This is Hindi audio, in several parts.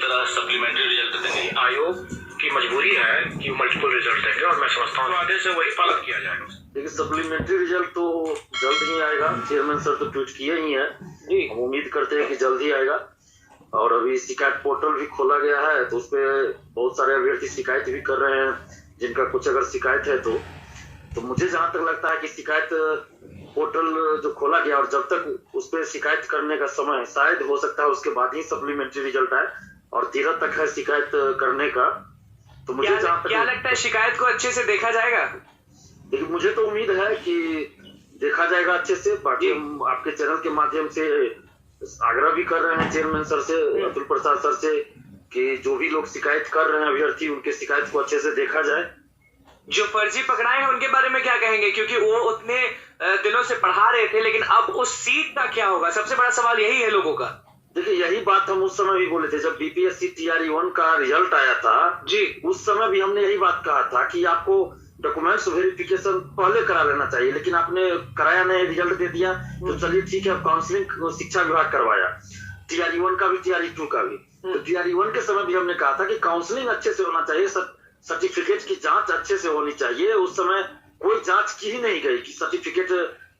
तरह सप्लीमेंट्री रिजल्ट देंगे। आयोग की मजबूरी है कि मल्टीपल रिजल्ट देंगे और मैं समझता हूँ आदेश है वही पालन किया जाएगा। देखिए सप्लीमेंट्री रिजल्ट तो जल्द ही आएगा, चेयरमैन सर तो ट्वीट किए ही है जी। हम उम्मीद करते हैं कि जल्द ही आएगा। और अभी शिकायत पोर्टल भी खोला गया है तो उसपे बहुत सारे अभ्यर्थी शिकायत भी कर रहे हैं जिनका कुछ अगर शिकायत है तो मुझे जहां तक लगता है कि शिकायत पोर्टल जो खोला गया और जब तक उस पर शिकायत करने का समय शायद हो सकता है उसके बाद ही सप्लीमेंट्री रिजल्ट आए और 13 तक है शिकायत करने का। तो मुझे क्या लगता है शिकायत को अच्छे से देखा जाएगा? देखिए मुझे तो उम्मीद है कि देखा जाएगा अच्छे से। बाकी हम आपके चैनल के माध्यम से आग्रह भी कर रहे हैं चेयरमैन सर से, अतुल प्रसाद सर से, कि जो भी लोग शिकायत कर रहे हैं अभ्यर्थी उनके शिकायत को अच्छे से देखा जाए। जो फर्जी पकड़ाए हैं उनके बारे में क्या कहेंगे, क्योंकि वो उतने दिनों से पढ़ा रहे थे, लेकिन अब उस सीट का क्या होगा? सबसे बड़ा सवाल यही है लोगों का। देखिए यही बात हम उस समय भी बोले थे जब बीपीएससी TRE-1 का रिजल्ट आया था जी, उस समय भी हमने यही बात कहा था कि आपको डॉक्यूमेंट्स वेरिफिकेशन पहले करा लेना चाहिए, लेकिन आपने कराया नहीं, रिजल्ट दे दिया तो चलिए ठीक है, काउंसलिंग शिक्षा विभाग करवाया TRE-1 का भी TRE-2 का भी। तो TRE-1 के समय भी हमने कहा था कि काउंसलिंग अच्छे से होना चाहिए, सर्टिफिकेट की जांच अच्छे से होनी चाहिए। उस समय कोई जांच की ही नहीं गई कि सर्टिफिकेट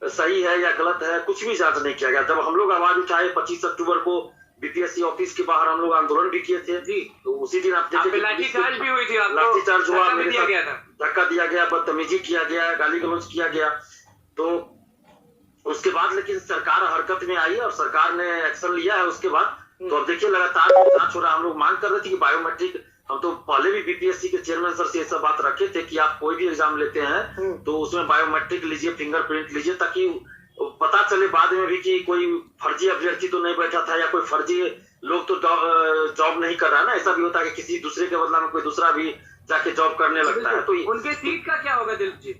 सही है या गलत है, कुछ भी जांच नहीं किया गया। जब हम लोग आवाज उठाए 25 अक्टूबर को बीपीएससी ऑफिस के बाहर हम लोग आंदोलन भी किए थे जी, तो उसी दिन आप देखे लाठीचार्ज भी हुई थी, लाठीचार्ज हुआ, धक्का दिया गया, बदतमीजी किया गया, गाली गलौज किया गया। तो उसके बाद लेकिन सरकार हरकत में आई और सरकार ने एक्शन लिया है उसके बाद। तो अब देखिए लगातार जांच हो रहा है। हम लोग मांग कर रहे थे कि बायोमेट्रिक, हम तो पहले भी बीपीएससी के चेयरमैन सर से ये सब बात रखे थे कि आप कोई भी एग्जाम लेते हैं तो उसमें बायोमेट्रिक लीजिए, फिंगरप्रिंट लीजिए, ताकि पता चले बाद में भी कि कोई फर्जी अभ्यर्थी तो नहीं बैठा था या कोई फर्जी लोग तो जॉब नहीं कर रहा है ना। ऐसा भी होता है कि किसी दूसरे के बदला में कोई दूसरा भी जाके जॉब करने लगता है। तो उनके सीट का क्या होगा दिलीप जी?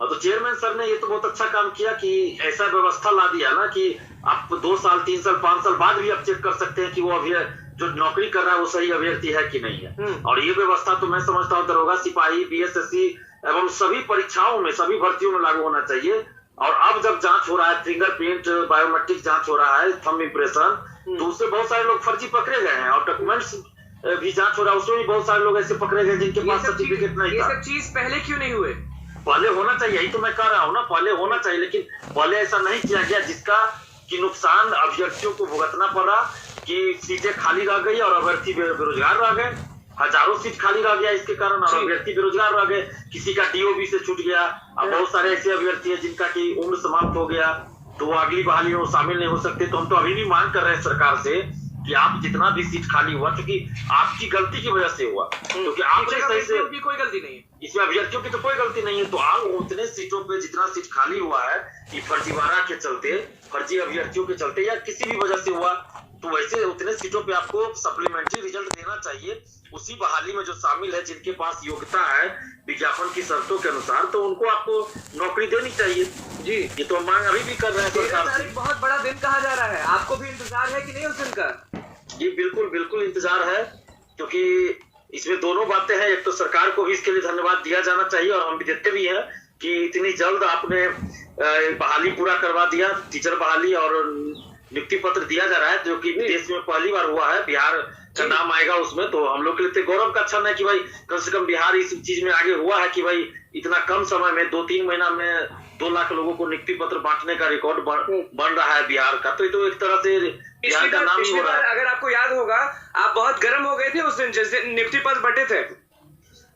तो चेयरमैन सर ने ये तो बहुत अच्छा काम किया कि ऐसा व्यवस्था ला दिया ना कि आप 2 साल 3 साल 5 साल बाद भी आप चेक कर सकते हैं कि वो अभी जो नौकरी कर रहा है वो सही अभ्यर्थी है कि नहीं है। और ये व्यवस्था तो मैं समझता हूँ दरोगा, सिपाही, BSSC एवं सभी परीक्षाओं में, सभी भर्तियों में लागू होना चाहिए। और अब जब जांच हो रहा है, फिंगरप्रिंट, बायोमेट्रिक जांच हो रहा है, थंब इम्प्रेशन, तो उससे बहुत सारे लोग फर्जी पकड़े गए हैं। और डॉक्यूमेंट्स भी जांच हो रहा है, उसमें भी बहुत सारे लोग ऐसे पकड़े गए जिनके पास सर्टिफिकेट नहीं था। ये सब चीज पहले क्यों नहीं हुए? पहले होना चाहिए, यही तो मैं कह रहा हूँ ना, पहले होना चाहिए, लेकिन पहले ऐसा नहीं किया गया जिसका कि नुकसान अभ्यर्थियों को भुगतना पड़ा कि सीटें खाली रह गई और अभ्यर्थी बेरोजगार रह गए। हजारों सीट खाली रह गया इसके कारण और अभ्यर्थी बेरोजगार रह गए। किसी का DOB से छूट गया। अब बहुत सारे ऐसे अभ्यर्थी हैं जिनका की उम्र समाप्त हो गया तो वो अगली बहाली में शामिल नहीं हो सकते। तो हम तो अभी भी मांग कर रहे हैं सरकार से कि आप जितना भी सीट खाली हुआ, क्योंकि आपकी गलती की वजह से हुआ, क्योंकि आपने सही से, कोई गलती नहीं है इसमें, अभ्यर्थियों की तो कोई गलती नहीं है। तो आप उतने सीटों पे जितना सीट खाली हुआ है कि फर्जीवाड़ा के चलते, फर्जी अभ्यर्थियों के चलते या किसी भी वजह से हुआ, तो वैसे उतने सीटों पे आपको सप्लीमेंट्री रिजल्ट देना चाहिए। उसी बहाली में जो शामिल है, जिनके पास योग्यता है विज्ञापन की शर्तों के अनुसार, तो उनको आपको नौकरी देनी चाहिए जी। ये तो मांग अभी भी कर रहे हैं सरकार से। बहुत बड़ा दिन कहा जा रहा है, आपको भी इंतजार है कि नहीं उस दिन का? जी बिल्कुल बिल्कुल इंतजार है, क्योंकि इसमें दोनों बातें हैं। एक तो सरकार को भी इसके लिए धन्यवाद दिया जाना चाहिए और हम भी देते भी हैं कि इतनी जल्द आपने बहाली पूरा करवा दिया, टीचर बहाली, और नियुक्ति पत्र दिया जा रहा है जो कि देश में पहली बार हुआ है। बिहार का नाम आएगा उसमें, तो हम लोग के लिए गौरव का क्षण है कि भाई कम से कम बिहार इस चीज में आगे हुआ है कि भाई इतना कम समय में 2-3 महीना में 2 लाख लोगों को नियुक्ति पत्र बांटने का रिकॉर्ड बन रहा है बिहार का। तो ये तो एक तरह से बिहार का नाम ही हो रहा है। अगर आपको याद होगा, आप बहुत गर्म हो गए थे उस दिन जिस दिन नियुक्ति पत्र बंटे थे।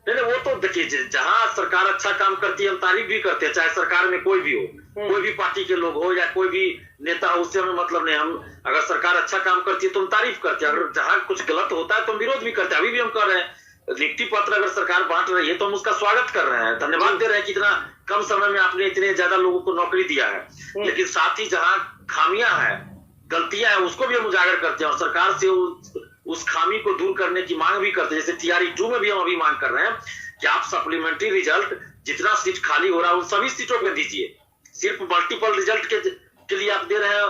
नहीं, वो तो देखिए, जहाँ सरकार अच्छा काम करती है हम तारीफ भी करते हैं, चाहे सरकार में कोई भी हो, कोई भी पार्टी के लोग हो या कोई भी नेता हो, उससे हमें मतलब नहीं। हम अगर सरकार अच्छा काम करती है तो हम तारीफ करते हैं, अगर जहाँ कुछ गलत होता है तो हम विरोध भी करते हैं। अभी भी हम कर रहे हैं, नियुक्ति पत्र अगर सरकार बांट रही है तो हम उसका स्वागत कर रहे हैं, धन्यवाद दे रहे हैं कि इतना कम समय में आपने इतने ज्यादा लोगों को नौकरी दिया है। लेकिन साथ ही जहाँ खामियां हैं, गलतियां हैं, उसको भी हम उजागर करते हैं और सरकार से उस खामी को दूर करने की मांग भी करते हैं। जैसे TRE-2 में भी हम अभी मांग कर रहे हैं कि आप सप्लीमेंट्री रिजल्ट जितना सीट खाली हो रहा है उन सभी सीटों पे दीजिए। सिर्फ मल्टीपल रिजल्ट के लिए आप दे रहे हैं,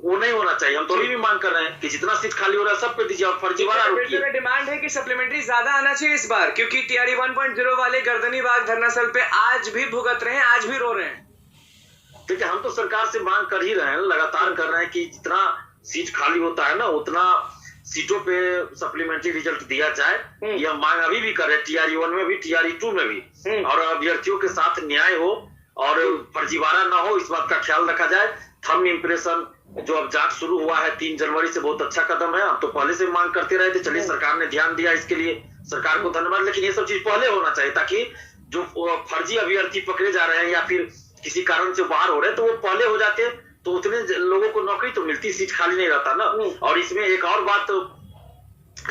वो नहीं होना चाहिए। हम तो अभी भी मांग कर रहे हैं कि जितना सीट खाली हो रहा है सब पे दीजिए और फर्जीवाड़ा रोकिए। डिमांड है कि सप्लीमेंट्री ज्यादा आना चाहिए इस बार, क्योंकि TRE 1.0 वाले गर्दनी बाग धरना स्थल पे आज भी भुगत रहे हैं, आज भी रो रहे हैं। देखिए, हम तो सरकार से मांग कर ही रहे हैं, लगातार कर रहे हैं कि जितना सीट खाली होता है ना उतना सीटों पे सप्लीमेंट्री रिजल्ट दिया जाए। यह मांग अभी भी कर रहे, TRE 1 में भी, TRE 2 में भी, और अभ्यर्थियों के साथ न्याय हो और फर्जीवाड़ा ना हो, इस बात का ख्याल रखा जाए। थंब इम्प्रेशन जो अब जांच शुरू हुआ है 3 जनवरी से, बहुत अच्छा कदम है। हम तो पहले से मांग करते रहे थे, चलिए सरकार ने ध्यान दिया इसके लिए, सरकार को धन्यवाद। लेकिन ये सब चीज पहले होना चाहिए, ताकि जो फर्जी अभ्यर्थी पकड़े जा रहे हैं या फिर किसी कारण से बाहर हो रहे हैं, तो वो पहले हो जाते, तो उतने लोगों को नौकरी तो मिलती, सीट खाली नहीं रहता ना। और इसमें एक और बात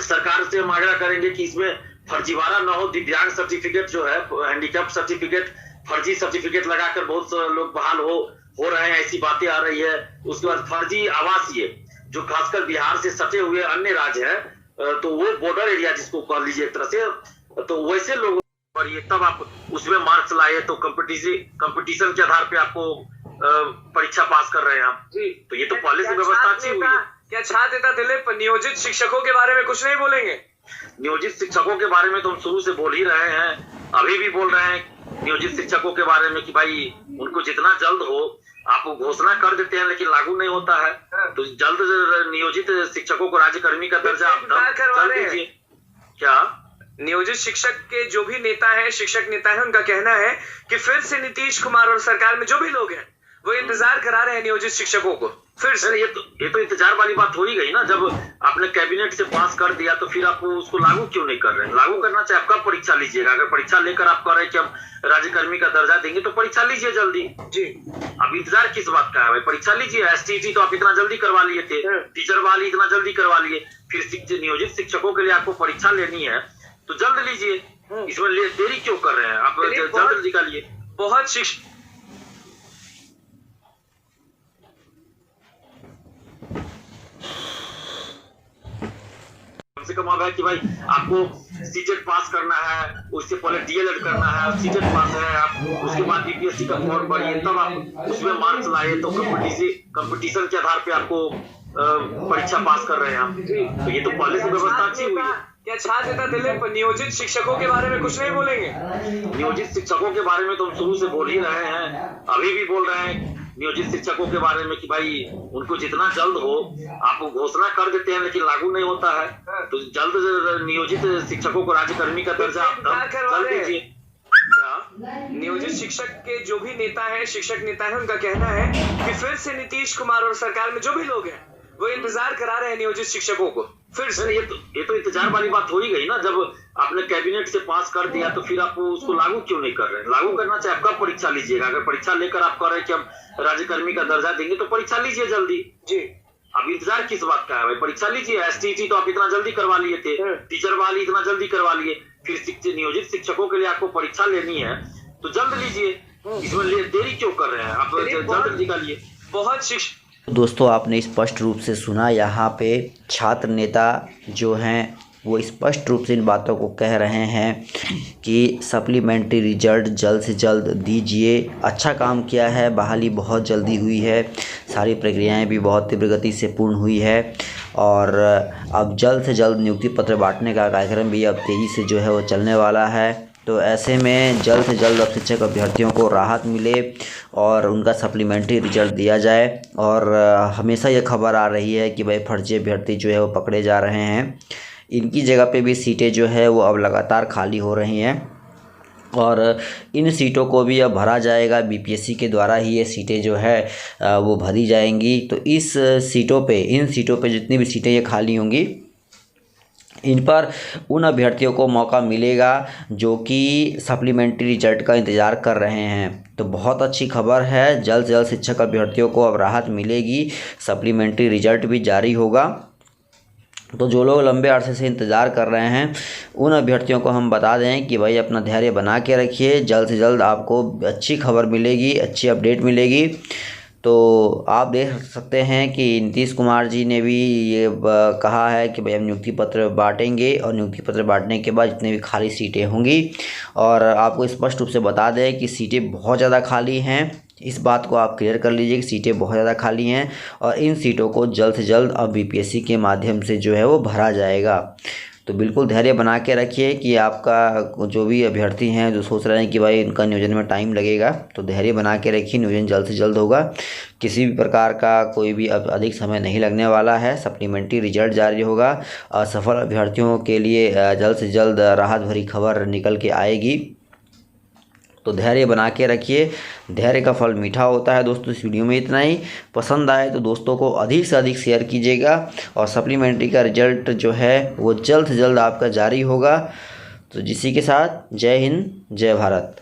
सरकार से हम आग्रह करेंगे कि इसमें फर्जीवाड़ा न हो। दिव्यांग सर्टिफिकेट जो है, हैंडीकैप सर्टिफिकेट, फर्जी सर्टिफिकेट लगाकर बहुत लोग बहाल हो रहे हैं, ऐसी बातें आ रही है। उसके बाद फर्जी आवासीय, जो खासकर बिहार से सटे हुए अन्य राज्य है, तो वो बॉर्डर एरिया जिसको कह लीजिए एक तरह से, तो वैसे लोगों पर ये तब आप उसमें मार्क्स लाए तो कंपटीशन के आधार पे आपको परीक्षा पास कर रहे हैं आप जी। तो ये तो पहले से व्यवस्था अच्छी हुई है। क्या छात्र नेता दिलीप नियोजित शिक्षकों के बारे में कुछ नहीं बोलेंगे? नियोजित शिक्षकों के बारे में तो हम शुरू से बोल ही रहे हैं, अभी भी बोल रहे हैं नियोजित शिक्षकों के बारे में कि भाई उनको जितना जल्द हो, आप घोषणा कर देते हैं लेकिन लागू नहीं होता है, तो जल्द नियोजित शिक्षकों को राज्यकर्मी का दर्जा आप दीजिए। क्या नियोजित शिक्षक के जो भी नेता है, शिक्षक नेता है, उनका कहना है कि फिर से नीतीश कुमार और सरकार में जो भी लोग हैं वो इंतजार करा रहे हैं नियोजित शिक्षकों को फिर से। ये तो इंतजार वाली बात हो ही गई ना। जब आपने कैबिनेट से पास कर दिया तो फिर आप उसको लागू क्यों नहीं कर रहे हैं? लागू करना चाहिए। आप कब परीक्षा लीजिएगा? अगर परीक्षा लेकर आप कह रहे हैं कि हम राज्यकर्मी का दर्जा देंगे तो परीक्षा लीजिए जल्दी जी। अब इंतजार किस बात का है भाई? परीक्षा लीजिए। STT तो आप इतना जल्दी करवा लिए थे, टीचर वाली इतना जल्दी करवा लिए, फिर नियोजित शिक्षकों के लिए आपको परीक्षा लेनी है तो जल्द लीजिए। इसमें देरी क्यों कर रहे हैं आप? जल्द निकालिए। बहुत शिक्षक कम से कम अब है कि भाई आपको सीटेट पास करना है, उससे पहले DLED करना है, सीटेट पास है, आप उसके बाद BPSC का फॉर्म भरिए, तब आप उसमें मार्क्स लाए तो कंपटीशन के आधार पे आपको परीक्षा पास कर रहे हैं आप। तो ये तो पहले से व्यवस्था अच्छी हुई है। क्या छात्र नेता दिलीप नियोजित शिक्षकों के बारे में कुछ नहीं बोलेंगे? नियोजित शिक्षकों के बारे में तो हम शुरू से बोल ही रहे हैं, अभी भी बोल रहे हैं नियोजित शिक्षकों के बारे में कि भाई उनको जितना जल्द हो, आप घोषणा कर देते हैं लेकिन लागू नहीं होता है, तो जल्द नियोजित शिक्षकों को राज्यकर्मी का दर्जा आप जल्द दीजिए। नियोजित शिक्षक के जो भी नेता है, शिक्षक नेता है, उनका कहना है कि फिर से नीतीश कुमार और सरकार में जो भी लोग हैं वो इंतजार करा रहे हैं नियोजित शिक्षकों को फिर से। ये तो इंतजार वाली बात हो ही गई ना। जब आपने कैबिनेट से पास कर दिया तो फिर आप उसको लागू क्यों नहीं कर रहे हैं? लागू करना चाहिए। आप कब परीक्षा लीजिएगा? अगर परीक्षा लेकर आप कह रहे हैं कि हम राज्यकर्मी का दर्जा देंगे तो परीक्षा लीजिए जल्दी जी। अब इंतजार किस बात का है भाई? परीक्षा लीजिए। STT तो आप इतना जल्दी करवा लिए थे, टीचर वाली इतना जल्दी करवा लिए, फिर नियोजित शिक्षकों के लिए आपको परीक्षा लेनी है तो जल्द लीजिए। इसमें देरी क्यों कर रहे हैं आप? जल्द निकालिए। बहुत शिक्षक दोस्तों आपने स्पष्ट रूप से सुना, यहाँ पे छात्र नेता जो हैं वो स्पष्ट रूप से इन बातों को कह रहे हैं कि सप्लीमेंट्री रिजल्ट जल्द से जल्द दीजिए। अच्छा काम किया है, बहाली बहुत जल्दी हुई है, सारी प्रक्रियाएं भी बहुत तीव्र गति से पूर्ण हुई है और अब जल्द से जल्द नियुक्ति पत्र बांटने का कार्यक्रम भी अब तेज़ी से जो है वो चलने वाला है। तो ऐसे में जल्द से जल्द अब शिक्षक अभ्यर्थियों को राहत मिले और उनका सप्लीमेंट्री रिजल्ट दिया जाए। और हमेशा ये खबर आ रही है कि भाई फर्जी अभ्यर्थी जो है वो पकड़े जा रहे हैं, इनकी जगह पे भी सीटें जो है वो अब लगातार खाली हो रही हैं और इन सीटों को भी अब भरा जाएगा। BPSC के द्वारा ही ये सीटें जो है वो भरी जाएंगी। तो इन सीटों पे जितनी भी सीटें ये खाली होंगी, इन पर उन अभ्यर्थियों को मौका मिलेगा जो कि सप्लीमेंट्री रिजल्ट का इंतज़ार कर रहे हैं। तो बहुत अच्छी खबर है, जल्द से जल्द शिक्षक अभ्यर्थियों को अब राहत मिलेगी, सप्लीमेंट्री रिजल्ट भी जारी होगा। तो जो लोग लंबे अरसे से इंतज़ार कर रहे हैं उन अभ्यर्थियों को हम बता दें कि भाई अपना धैर्य बना के रखिए, जल्द से जल्द आपको अच्छी खबर मिलेगी, अच्छी अपडेट मिलेगी। तो आप देख सकते हैं कि नीतीश कुमार जी ने भी ये कहा है कि भाई हम नियुक्ति पत्र बांटेंगे और नियुक्ति पत्र बांटने के बाद जितने भी खाली सीटें होंगी, और आपको स्पष्ट रूप से बता दें कि सीटें बहुत ज़्यादा खाली हैं, इस बात को आप क्लियर कर लीजिए कि सीटें बहुत ज़्यादा खाली हैं और इन सीटों को जल्द से जल्द अब BPSC के माध्यम से जो है वो भरा जाएगा। तो बिल्कुल धैर्य बना के रखिए कि आपका जो भी अभ्यर्थी हैं जो सोच रहे हैं कि भाई इनका नियोजन में टाइम लगेगा, तो धैर्य बना के रखिए, नियोजन जल्द से जल्द होगा। किसी भी प्रकार का कोई भी अब अधिक समय नहीं लगने वाला है। सप्लीमेंट्री रिजल्ट जारी होगा। असफल अभ्यर्थियों के लिए जल्द से जल्द राहत भरी खबर निकल के आएगी। तो धैर्य बना के रखिए, धैर्य का फल मीठा होता है। दोस्तों इस वीडियो में इतना ही। पसंद आए तो दोस्तों को अधिक से अधिक शेयर कीजिएगा और सप्लीमेंट्री का रिजल्ट जो है वो जल्द से जल्द आपका जारी होगा। तो इसी के साथ जय हिंद, जय भारत।